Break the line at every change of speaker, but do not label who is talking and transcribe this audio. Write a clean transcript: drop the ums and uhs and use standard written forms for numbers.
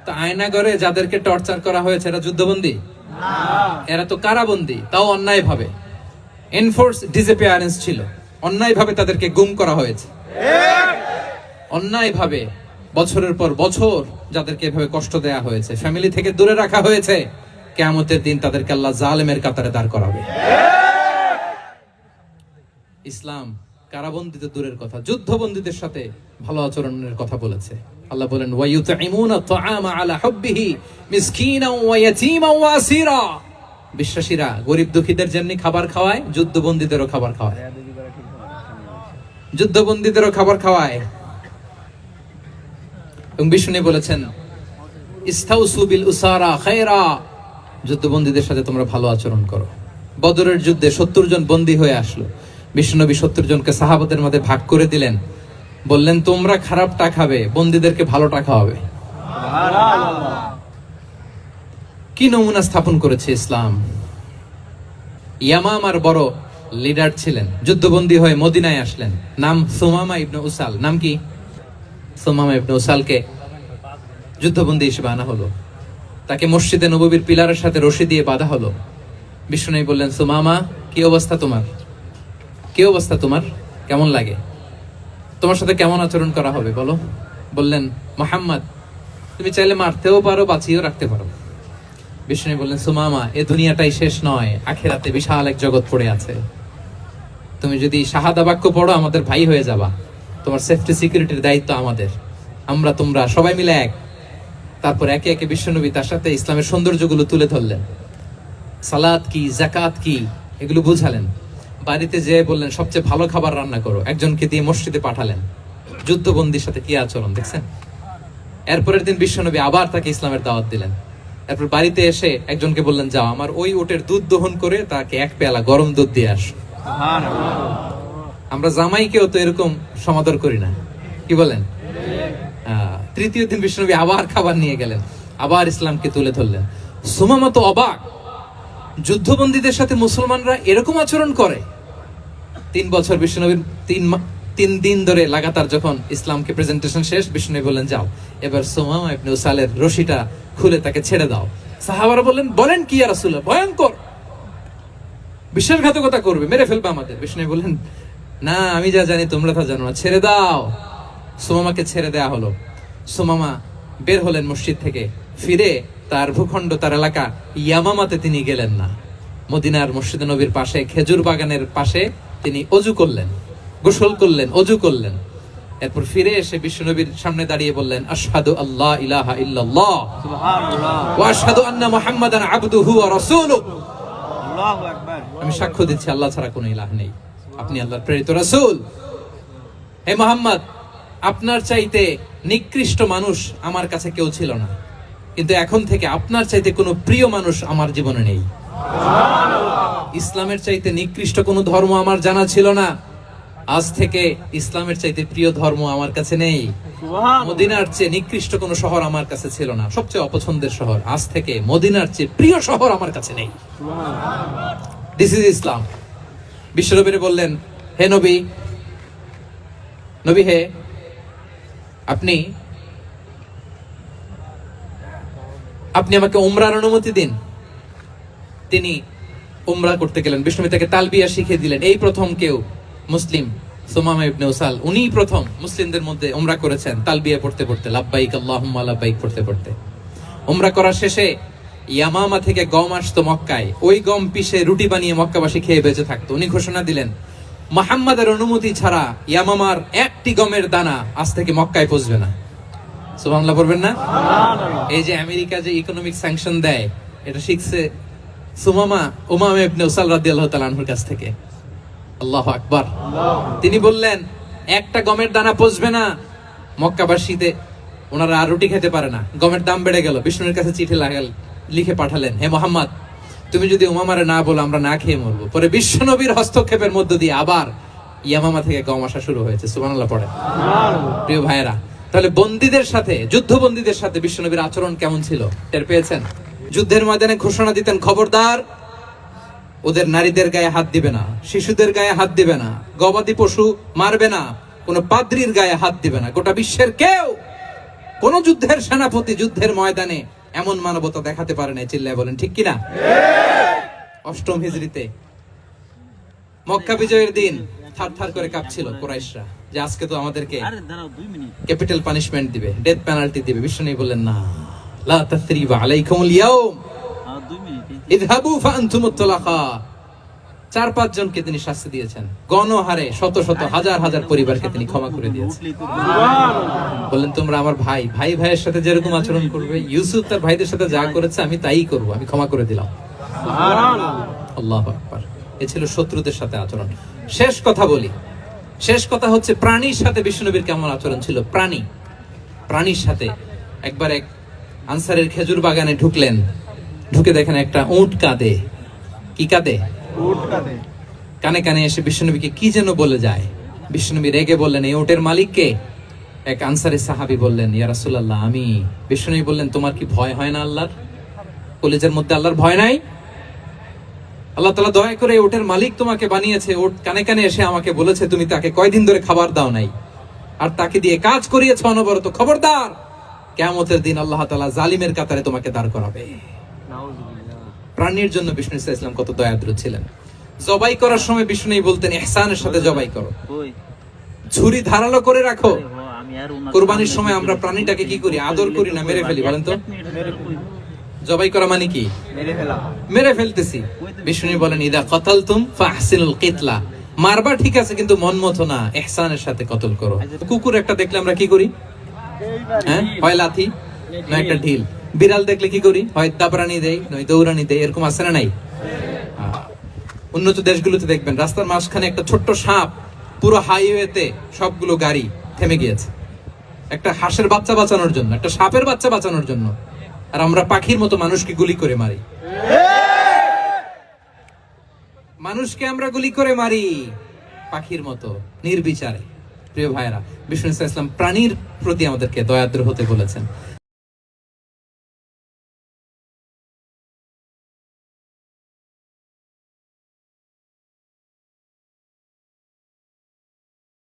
তো আয়নাগরে যাদেরকে টর্চার করা হয়েছে এরা যুদ্ধবন্দী না, এরা তো কারাবন্দী, তাও অন্যায় ভাবে। এনফোর্স ডিসঅ্যাপিয়ারেন্স ছিল, অন্যায় ভাবে তাদেরকে গুম করা হয়েছে। অন্যায় ভাবে বছরের পর বছর যাদেরকে এভাবে কষ্ট দেয়া হয়েছে, ফ্যামিলি থেকে দূরে রাখা হয়েছে, কিয়ামতের দিন তাদেরকে আল্লাহ জালেমের কাতারে দাঁড় করাবে। ইসলাম কারাবন্দী তো দূরের কথা, যুদ্ধবন্দীদের সাথে ভালো আচরণের কথা বলেছে। আল্লাহ বলেন ওয়ায়ুতঈমুনা আত-তাআমা আলা হুব্বিহি মিসকিনান ওয়া ইয়াতীমান ওয়া আসীরা। বিশ্বাসীরা গরিব দুঃখীদের যেমনি খাবার খাওয়ায়, যুদ্ধবন্দীদেরও খাবার খাওয়ায়, যুদ্ধবন্দীদেরও খাবার খাওয়ায়। এবং বিষ্ণু বলেছেন ইস্তাউসু বিল উসারা খায়রা, যুদ্ধবন্দীদের সাথে তোমরা ভালো আচরণ করো। বদরের যুদ্ধে 70 জন বন্দী হয়ে আসলো। বিশ্বনবী 70 জনকে সাহাবাদের মধ্যে ভাগ করে দিলেন, বললেন তোমরা খারাপটা খাবে, বন্দীদেরকে ভালোটা খাওয়াবে। কি নমুনা স্থাপন করেছে ইসলাম। ইয়ামামার বড় লিডার ছিলেন, যুদ্ধবন্দী হয়ে মদিনায় আসলেন, নাম সুমামা ইবনে উসাল। নাম কি? সুমামা ইবনে উসালকে যুদ্ধবন্দী হিসেবে আনা হলো। তাকে মসজিদে নববীর পিলারের সাথে রশি দিয়ে বাঁধা হলো। বিষ্ণু বললেন সুমামা, কি অবস্থা তোমার? কি অবস্থা তোমার? কেমন লাগে? তোমার সাথে কেমন আচরণ করা হবে বলো? বললেন মুহাম্মদ, তুমি চাইলে মারতেও পারো, বাঁচিয়েও রাখতে পারো। বিষ্ণু বললেন সুমামা, এ দুনিয়াটাই শেষ নয়, আখিরাতে বিশাল এক জগৎ পড়ে আছে। তুমি যদি শাহাদা বাক্য পড়ো আমাদের ভাই হয়ে যাবা, তোমার সেফটি সিকিউরিটির দায়িত্ব আমাদের, আমরা তোমরা সবাই মিলে এক। তারপর একে একে বিশ্বনবী তার সাথে ইসলামের সৌন্দর্যগুলো তুলে ধরলেন। সালাত কি, যাকাত কি, এগুলো বুঝালেন। বাড়িতে যেয়ে বললেন সবচেয়ে ভালো খাবার রান্না করো, একজনকে দিয়ে মসজিদে পাঠালেন। যুদ্ধবন্দীর সাথে কি আচরণ দেখছেন। এরপরের দিন বিশ্বনবী আবার তাকে ইসলামের দাওয়াত দিলেন। এরপর বাড়িতে এসে একজনকে বললেন যাও আমার ওই উটের দুধ দহন করে তাকে 1 পেয়ালা গরম দুধ দিয়ে আস। আমরা জামাইকেও তো এরকম সমাদর করি না, কি বলেন? তৃতীয় দিন বিশ্বনবী আবার খাবার নিয়ে গেলেন, আবার ইসলামকে তুলে ধরলেন। সুমামা তো অবাক, যুদ্ধবন্দীদের সাথে মুসলমানরা এরকম আচরণ করে। 3 বছর বিশ্বনবীর 3 দিন ধরে লাগাতার যখন ইসলামকে প্রেজেন্টেশন শেষ, বিষ্ণু বললেন যাও এবার সুমামা ইবনে উসালের রশিটা খুলে তাকে ছেড়ে দাও। সাহাবারা বলেন কি ইয়া রাসূলুল্লাহ, ভয়ঙ্কর, বিশ্বাসঘাতকতা করবে, মেরে ফেলবে আমাদের। বিষ্ণু বললেন না, আমি যা জানি তোমরা তা জানো না, ছেড়ে দাও। সুমামাকে ছেড়ে দেয়া হলো। সুমামা বের হলেন মসজিদ থেকে, ফিরে তার ভূখণ্ড, তার এলাকা ইয়ামামাতে তিনি গেলেন না। মদিনার মসজিদে নবীর পাশে খেজুর বাগানের পাশে তিনি অজু করলেন, গোসল করলেন, অজু করলেন। এরপর ফিরে এসে বিশ্বনবীর সামনে দাঁড়িয়ে বললেন আশহাদু আল্লা ইলাহা ইল্লাল্লাহ ওয়া আশহাদু আন্না মুহাম্মাদান আবদুহু ওয়া রাসূলুহু। আল্লাহু আকবার। আমি সাক্ষ্য দিচ্ছি আল্লাহ ছাড়া কোনো ইলাহ নেই, আপনি আল্লাহর প্রেরিত রাসূল। হে মুহাম্মদ, আপনার চাইতে নিকৃষ্ট মানুষ আমার কাছে কেউ ছিল না, কিন্তু এখন থেকে আপনার চাইতে কোনো প্রিয় মানুষ আমার জীবনে নেই। ইসলামের চাইতে নিকৃষ্ট কোনো ধর্ম আমার জানা ছিল না, আজ থেকে ইসলামের চাইতে প্রিয় ধর্ম আমার কাছে নেই। মদিনার চেয়ে নিকৃষ্ট কোনো শহর আমার কাছে ছিল না, সবচেয়ে অপছন্দের শহর, আজ থেকে মদিনার চেয়ে প্রিয় শহর আমার কাছে নেই। দিস ইজ ইসলাম। বিশ্বনবী বললেন হে নবী, নবী হে, আপনি আমাকে উমরার অনুমতি দিন। তিনি উমরা করতে গেলেন। বিষ্ণু তাকে তালবিয়া শিখিয়ে দিলেন। এই প্রথম কেউ মুসলিম সুমামা ইবনে উসাল, উনিই প্রথম মুসলিমদের মধ্যে উমরা করেছেন তালবিয়া পড়তে পড়তে, লাব্বাইক আল্লাহুম্মা লাব্বাইক পড়তে পড়তে। উমরা করার শেষে ইয়ামামা থেকে গম আসতো মক্কায়, ওই গম পিষে রুটি বানিয়ে মক্কাবাসী খেয়ে বেঁচে থাকতো। উনি ঘোষণা দিলেন মুহাম্মাদের অনুমতি ছাড়া ইয়ামামার একটি গমের দানা আজ থেকে মক্কায় পৌঁছবে না। সুবহানাল্লাহ পড়বেন না? এই যে আমেরিকা যে ইকোনমিক স্যাংশন দেয়, এটা শিখছে সুমামা উমামা ইবনে উসাল রাদিয়াল্লাহু তাআলা আনহুর কাছ থেকে। আল্লাহু আকবার। তিনি বললেন একটা গমের দানা পৌঁছবে না মক্কাবাসীতে, ওনারা আর রুটি খেতে পারে না, গমের দাম বেড়ে গেল। বিষ্ণুর কাছে চিঠি লিখে পাঠালেন, হে মুহাম্মদ, তুমি যদি উমামারে না বলো আমরা না খেয়ে মরবো। পরে বিশ্বনবীর হস্তক্ষেপের মধ্য দিয়ে আবার ইয়ামামা থেকে গম আসা শুরু হয়েছে। সুবহানাল্লাহ পড়ে। প্রিয় ভাইয়েরা, তাহলে বন্দীদের সাথে, যুদ্ধবন্দীদের সাথে বিশ্বনবীর আচরণ কেমন ছিল টের পেয়েছেন? যুদ্ধের ময়দানে ঘোষণা দিতেন খবরদার ওদের নারীদের গায়ে হাত দিবে না, শিশুদের গায়ে হাত দিবে না, গবাদি পশু মারবে না, কোন পাদ্রীর গায়ে হাত দিবে না। গোটা বিশ্বের কেউ কোন যুদ্ধের সেনাপতি যুদ্ধের ময়দানে এমন মানবতা দেখাতে পারে না, চিল্লায় বলেন ঠিক কিনা। অষ্টম হিজরিতে মক্কা বিজয়ের দিন থার থার করে কাঁপছিল কুরাইশরা যে আজকে তো আমাদেরকে ক্যাপিটাল পানিশমেন্ট দিবে, ডেথ পেনাল্টি দিবে। বিষ্ণু বললেন না, লা তাসরিবা আলাইকুমুল ইয়াউম ইযহাবু ফাআনতুমুত তুলাকা। 4-5 জনকে তিনি শাস্তি দিয়েছেন, গণহারে শত শত হাজার হাজার পরিবারকে তিনি ক্ষমা করে দিয়েছেন। বললেন তোমরা আমার ভাই, ভাই ভাইয়ের সাথে যেরকম আচরণ করবে, ইউসুফ তার ভাইদের সাথে যা করেছে আমি তাই করব, আমি ক্ষমা করে দিলাম। আল্লাহু আকবার। এ ছিল শত্রুদের সাথে আচরণ। শেষ কথা বলি, শেষ কথা হচ্ছে প্রাণীর সাথে বিশ্বনবীর কেমন আচরণ ছিল। প্রাণীর সাথে একবার এক আনসারের খেজুর বাগানে ঢুকলেন, ঢুকে দেখেন একটা উট কাঁদে। কি কাঁদে? উট কাঁদে। কানে কানে এসে বিশ্বনবীকে কি যেন বলে যায়। বিশ্বনবী রেগে বললেন, এই উটের মালিক কে? এক আনসারী সাহাবী বললেন, ইয়া রাসূলুল্লাহ আমি। বিশ্বনবী বললেন, তোমার কি ভয় হয় না আল্লাহর? কলিজার মধ্যে আল্লাহর ভয় নাই? আল্লাহ তাআলা দয়া করে উটের মালিক তোমাকে বানিয়েছে, উট কানে কানে এসে আমাকে বলেছে তুমি তাকে কয়দিন ধরে খাবার দাও নাই, আর তাকে দিয়ে কাজ করিয়েছ অনবরত। খবরদার, কিয়ামতের দিন আল্লাহ তাআলা জালিমের কাতারে তোমাকে দাঁড় করাবে। প্রাণীর জন্য বিষ্ণু ইসলাম কত দয়াদ্র ছিলেন। জবাই করার সময় বিষ্ণু বলতেন ইহসানের সাথে জবাই করো, ছুরি ধারালো করে রাখো। কুরবানির সময় আমরা প্রাণীটাকে কি করি? আদর করি না, মেরে ফেলি। বলেন তো, জবাই করা মানে কি? মেরে ফেলতেছি। বিষ্ণু বলেন ইদা কাতালতুম ফাহসিনুল কিতলা, মারবা ঠিক আছে কিন্তু মন মতো না, ইহসানের সাথে কতল করো। কুকুর একটা দেখলে আমরা কি করি? হ্যাঁ, হয় লাথি না একটা ঢিল। বিড়াল দেখলে কি করি? হয় দাবরানি দেই নয় দৌড়ানি দেই। এরকম আছে না নাই? উন্নত দেশগুলোতে দেখবেন রাস্তার মাঝখানে একটা ছোট্ট সাপ, পুরো হাইওয়েতে সবগুলো গাড়ি থেমে গিয়েছে একটা হাঁসের বাচ্চা বাঁচানোর জন্য, একটা সাপের বাচ্চা বাঁচানোর জন্য। আর আমরা পাখির মতো মানুষকে গুলি করে মারি। মানুষকে আমরা গুলি করে মারি পাখির মতো নির্বিচারে। প্রিয় ভাইরা, বিষ্ণু ইসলাম প্রাণীর প্রতি আমাদেরকে দয়াদ্র হতে বলেছেন।